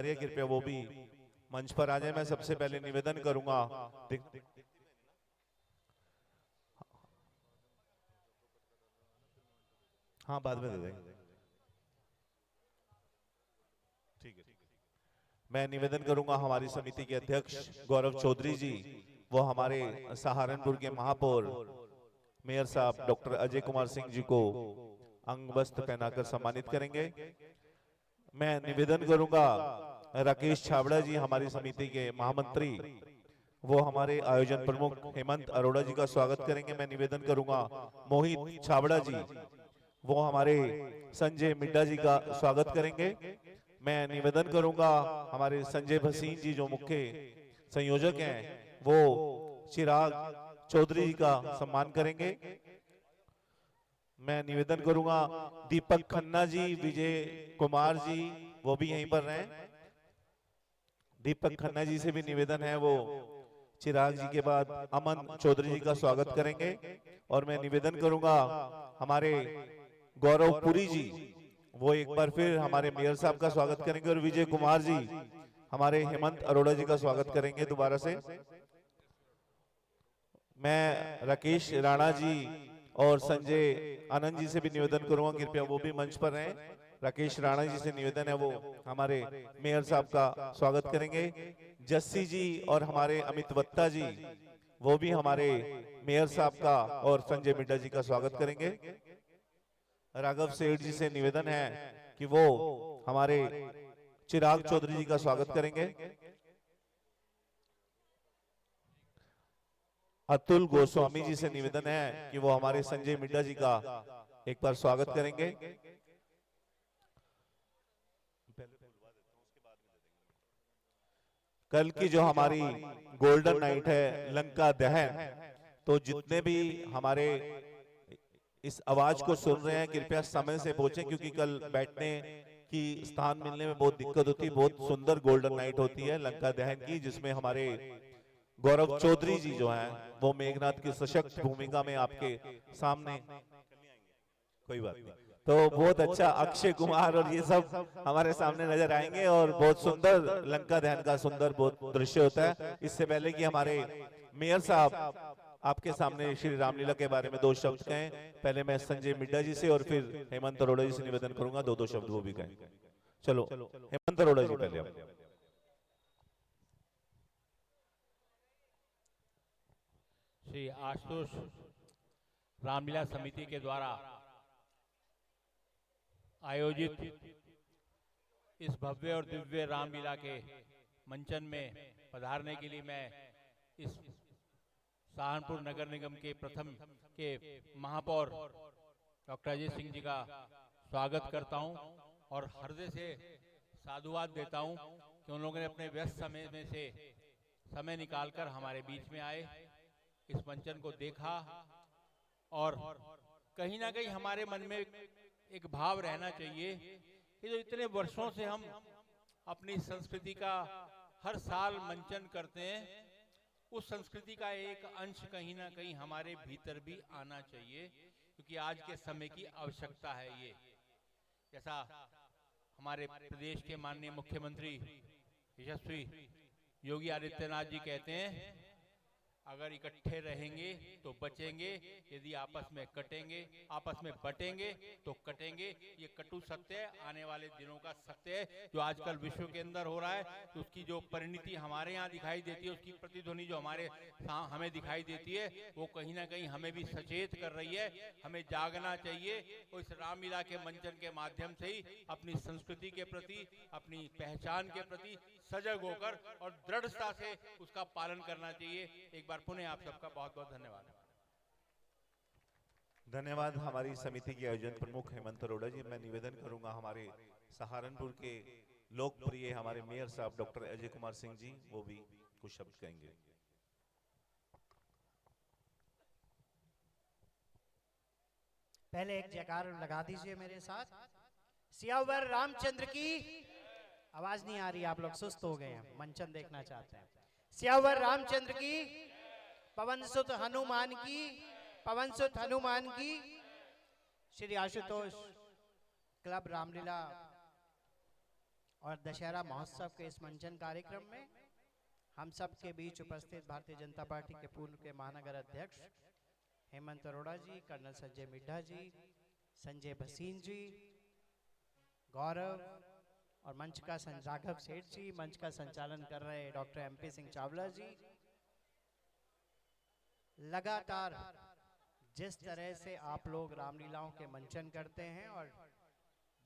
कृपया वो भी मंच पर आ जाए। मैं सबसे पहले निवेदन करूंगा, हाँ बाद में दे देंगे, ठीक है। मैं निवेदन करूंगा हमारी समिति के अध्यक्ष गौरव चौधरी जी, वो हमारे सहारनपुर के महापौर मेयर साहब डॉक्टर अजय कुमार सिंह जी को अंग वस्त्र पहनाकर सम्मानित करेंगे। मैं निवेदन करूंगा राकेश छाबड़ा जी, हमारी समिति के महामंत्री, वो हमारे आयोजन प्रमुख हेमंत अरोड़ा जी का स्वागत करेंगे। मैं निवेदन करूंगा मोहित छाबड़ा जी, वो हमारे संजय मिड्डा जी का स्वागत करेंगे। मैं निवेदन करूंगा हमारे संजय भसीन जी, जो मुख्य संयोजक हैं, वो चिराग चौधरी जी का सम्मान करेंगे। मैं निवेदन करूंगा दीपक खन्ना जी, विजय कुमार जी, वो भी यहीं पर रहें। दीपक खन्ना जी से भी निवेदन है, वो चिराग जी के बाद अमन चौधरी जी का स्वागत करेंगे। और मैं निवेदन करूंगा हमारे गौरव पुरी जी, वो एक बार फिर हमारे मेयर साहब का स्वागत करेंगे। और विजय कुमार जी हमारे हेमंत अरोड़ा जी का स्वागत करेंगे दोबारा से। मैं राकेश राणा जी और संजय आनंद जी से भी निवेदन करूंगा, कृपया वो भी मंच पर रहें। राकेश राणा जी से निवेदन है, वो हमारे मेयर साहब का स्वागत करेंगे। जस्सी जी और हमारे अमित वत्ता जी, वो भी हमारे मेयर साहब का और संजय मिड्डा जी का स्वागत करेंगे। राघव सेठ जी से निवेदन है कि वो हमारे चिराग चौधरी जी का स्वागत करेंगे। अतुल गोस्वामी जी से निवेदन है कि वो हमारे संजय मिड्डा जी का एक बार स्वागत करेंगे। कल की जो हमारी गोल्डन नाइट है, लंका दहन, तो जितने भी हमारे इस आवाज को सुन रहे हैं, कृपया समय से पहुंचे, क्योंकि कल बैठने की स्थान मिलने में बहुत दिक्कत होती है। बहुत सुंदर गोल्डन नाइट होती है लंका दहन की, जिसमें हमारे गौरव चौधरी जी जो हैं, वो मेघनाथ की सशक्त भूमिका में आपके सामने, कोई बात नहीं, तो बहुत अच्छा अक्षय कुमार और ये सब हमारे सामने नजर आएंगे। और बहुत सुंदर लंका दहन का सुंदर बहुत दृश्य होता है। इससे पहले कि हमारे मेयर साहब आपके सामने श्री रामलीला के बारे में दो शब्द कहें, पहले मैं संजय मिड्डा जी से और फिर हेमंत अरोड़ा जी से निवेदन करूंगा दो दो शब्द वो भी कहें। चलो हेमंत अरोड़ा जी पहले आप। श्री आशुतोष रामलीला समिति के द्वारा आयोजित इस भव्य और दिव्य रामलीला के मंचन में पधारने के लिए मैं इस सहारनपुर नगर निगम के प्रथम के महापौर डॉक्टर अजय सिंह जी का स्वागत करता हूं और हृदय से साधुवाद देता हूं कि उन लोगों ने अपने व्यस्त समय में से समय निकालकर हमारे बीच में आए, इस मंचन को देखा। और कहीं ना कहीं हमारे मन में एक भाव रहना चाहिए कि जो इतने वर्षों से हम अपनी संस्कृति का हर साल मंचन करते हैं, उस संस्कृति का एक अंश कहीं ना कहीं हमारे भीतर भी आना चाहिए, क्योंकि आज के समय की आवश्यकता है ये। जैसा हमारे प्रदेश के माननीय मुख्यमंत्री यशस्वी योगी आदित्यनाथ जी कहते हैं, अगर इकट्ठे रहेंगे तो बचेंगे, यदि आपस में कटेंगे, आपस में बटेंगे तो कटेंगे। ये कटु सत्य है, आने वाले दिनों का सत्य है, जो आजकल विश्व के अंदर हो रहा है। तो उसकी जो परिणति हमारे यहाँ दिखाई देती है, उसकी प्रतिध्वनि जो हमारे हमें दिखाई देती है, वो कहीं ना कहीं हमें भी सचेत कर रही है। हमें जागना चाहिए और इस रामलीला के मंचन के माध्यम से ही अपनी संस्कृति के प्रति, अपनी पहचान के प्रति सजग होकर और दृढ़ता से उसका पालन करना चाहिए। एक बार पुनः आप सबका बहुत बहुत धन्यवाद। धन्यवाद हमारी समिति के आयोजन प्रमुख हेमंत अरोड़ा जी। मैं निवेदन करूंगा हमारे सहारनपुर के लोकप्रिय हमारे मेयर साहब डॉक्टर अजय कुमार सिंह जी, वो भी कुछ शब्द कहेंगे। पहले एक जयकार लगा दीजिए मेरे साथ। सियावर रामचंद्र की आवाज नहीं आ रही, आप लोग सुस्त हो गए हैं, मंचन देखना चाहते हैं। सियावर रामचंद्र की, पवन सुत हनुमान की, पवन सुत हनुमान की। श्री आशुतोष क्लब रामलीला और दशहरा महोत्सव के इस मंचन कार्यक्रम में हम सब के बीच उपस्थित भारतीय जनता पार्टी के पूर्व के महानगर अध्यक्ष हेमंत अरोड़ा जी, कर्नल संजय मिड्ढा जी, संजय भसीन जी, गौरव और मंच का राघव सेठ जी, मंच का संचालन कर रहे डॉक्टर MP सिंह चावला जी। लगातार जिस तरह से आप लोग रामलीलाओं के मंचन करते हैं और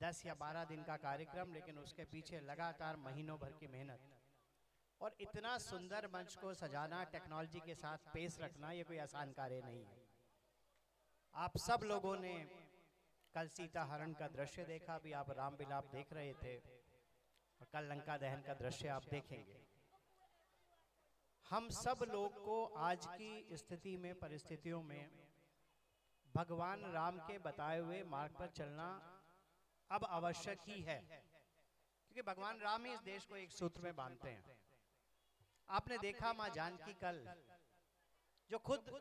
10 या 12 दिन का कार्यक्रम, लेकिन उसके पीछे लगातार महीनों भर की मेहनत और इतना सुंदर मंच को सजाना, टेक्नोलॉजी के साथ पेश रखना, ये कोई आसान कार्य नहीं है। आप सब लोगों ने कल सीता हरण का दृश्य देखा, अभी आप राम विलाप देख रहे थे और कल लंका दहन का दृश्य आप देखेंगे। हम सब लोग को आज की स्थिति में, परिस्थितियों में भगवान राम के बताए हुए मार्ग पर चलना अब आवश्यक ही है, क्योंकि भगवान राम ही इस देश को एक सूत्र में बांधते हैं। आपने देखा मां जानकी कल, जो खुद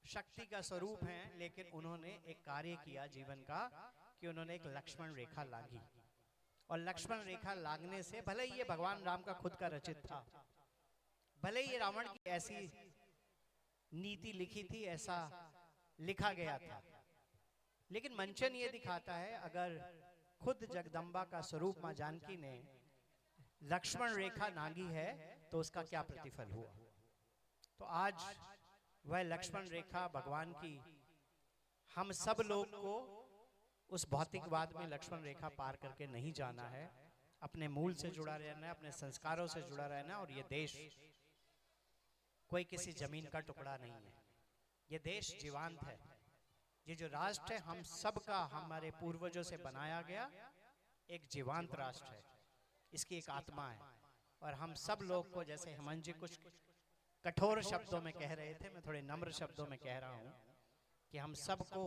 शक्ति का स्वरूप हैं, लेकिन उन्होंने एक कार्य किया जीवन का कि उन्होंने एक लक्ष्मण रेखा लांघी, और लक्ष्मण रेखा लांघने से, भले ही ये भगवान राम का खुद का रचित था, भले ही रावण की ऐसी नीति लिखी थी, ऐसा लिखा गया था, लेकिन मंचन ये दिखाता है अगर खुद जगदम्बा का स्वरूप मां जानकी ने लक्ष्मण रेखा लांघी है तो उसका क्या प्रतिफल हुआ। तो आज वह लक्ष्मण रेखा भगवान की, हम सब लोग को उस भौतिकवाद में लक्ष्मण रेखा पार करके नहीं जाना है, अपने मूल से जुड़ा रहना है, अपने संस्कारों से जुड़ा रहना है। और ये देश कोई किसी जमीन का टुकड़ा नहीं है, ये देश जीवांत है। ये जो राष्ट्र है हम सबका, हमारे पूर्वजों से बनाया गया एक जीवांत राष्ट्र है, इसकी एक आत्मा है। और हम सब लोग को, जैसे हेमंत जी कुछ कठोर शब्दों में कह रहे थे, मैं थोड़े नम्र शब्दों में कह रहा हूं कि हम सबको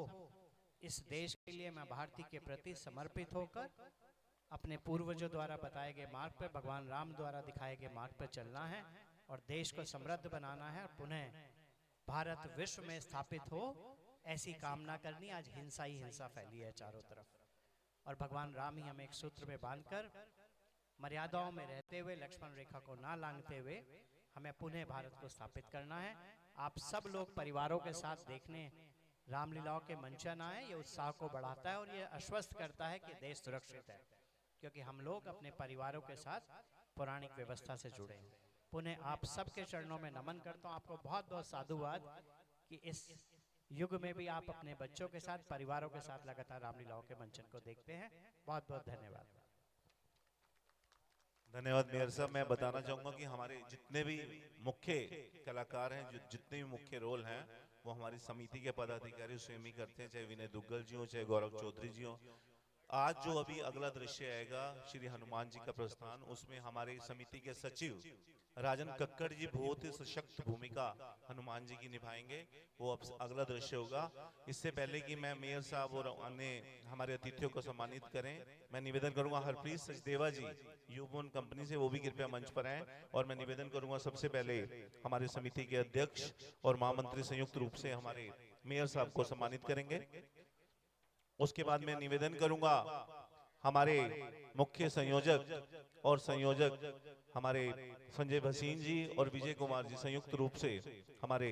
इस देश के लिए, मैं भारती के प्रति समर्पित होकर अपने पूर्वजों द्वारा बताए गए मार्ग पर, भगवान राम द्वारा दिखाए गए मार्ग पर चलना है और देश को समृद्ध बनाना है और पुनः भारत विश्व में स्थापित हो, ऐसी कामना करनी। आज हिंसा ही हिंसा फैली है चारों तरफ, और भगवान राम ही हमें एक सूत्र में बांधकर मर्यादाओं में रहते हुए, लक्ष्मण रेखा को ना लांघते हुए हमें पुनः भारत को स्थापित करना है। आप सब लोग परिवारों के साथ देखने रामलीलाओं के मंचन आए, ये उत्साह को बढ़ाता है और ये आश्वस्त करता है कि देश सुरक्षित है, क्योंकि हम लोग अपने परिवारों के साथ पौराणिक व्यवस्था से जुड़े हैं। पुनः आप सबके चरणों में नमन करता हूँ, आपको बहुत बहुत साधुवाद कि इस युग में भी आप अपने बच्चों के साथ, परिवारों के साथ लगातार रामलीलाओं के मंचन को देखते हैं। बहुत बहुत धन्यवाद। धन्यवाद मेयर साहब। मैं बताना चाहूंगा कि हमारे जितने भी मुख्य कलाकार हैं, जितने भी मुख्य रोल हैं, वो हमारी समिति के पदाधिकारी स्वयं ही करते हैं, चाहे विनय दुग्गल जी हो, चाहे गौरव चौधरी जी हो। आज जो अभी अगला दृश्य आएगा, श्री हनुमान जी का प्रस्थान, उसमें हमारे समिति के सचिव राजन कक्कड़ जी बहुत ही सशक्त भूमिका हनुमान जी की निभाएंगे। वो अब अगला दृश्य होगा। इससे पहले कि मैं मेयर साहब और अन्य हमारे अतिथियों को सम्मानित करें, मैं निवेदन करूंगा हरप्रीत सचदेवा जी यूबोन कंपनी से, वो भी कृपया मंच पर आए। और मैं निवेदन करूंगा सबसे पहले हमारे समिति के अध्यक्ष और महामंत्री संयुक्त रूप से हमारे मेयर साहब को सम्मानित करेंगे। उसके बाद मैं निवेदन करूंगा हमारे मुख्य संयोजक और संयोजक हमारे संजय भसीन जी और विजय कुमार जी संयुक्त रूप से हमारे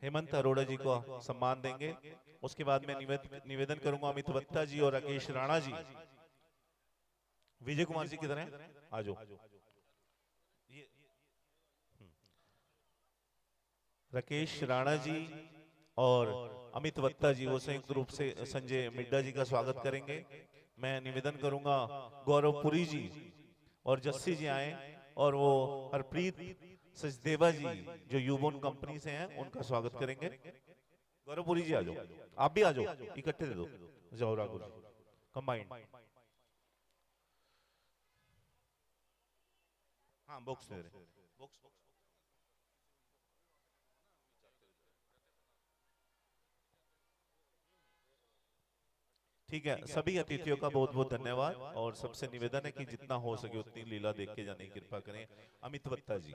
हेमंत अरोड़ा जी को सम्मान देंगे। उसके बाद मैं निवेदन करूंगा अमित वत्ता जी और राकेश राणा जी। विजय कुमार जी किधर हैं? आ जाओ। राकेश राणा जी और अमित वत्ता जी वो संयुक्त रूप से संजय मिड्ढा जी का स्वागत करेंगे। मैं निवेदन करूंगा गौरव पुरी जी और जस्सी जी आए और वो हरप्रीत सचदेवा जी जो यूबोन कंपनी से हैं उनका स्वागत करेंगे। गौरव पुरी जी आ जाओ, आप भी आ जाओ, इकट्ठे दे दो। जाओ राघु कंबाइंड, हाँ बॉक्स दे रहे, बॉक्स ठीक है। सभी अतिथियों का बहुत बहुत धन्यवाद और सबसे निवेदन है कि जितना हो सके उतनी लीला देख के जाने की कृपा करें। अमित वत्ता जी।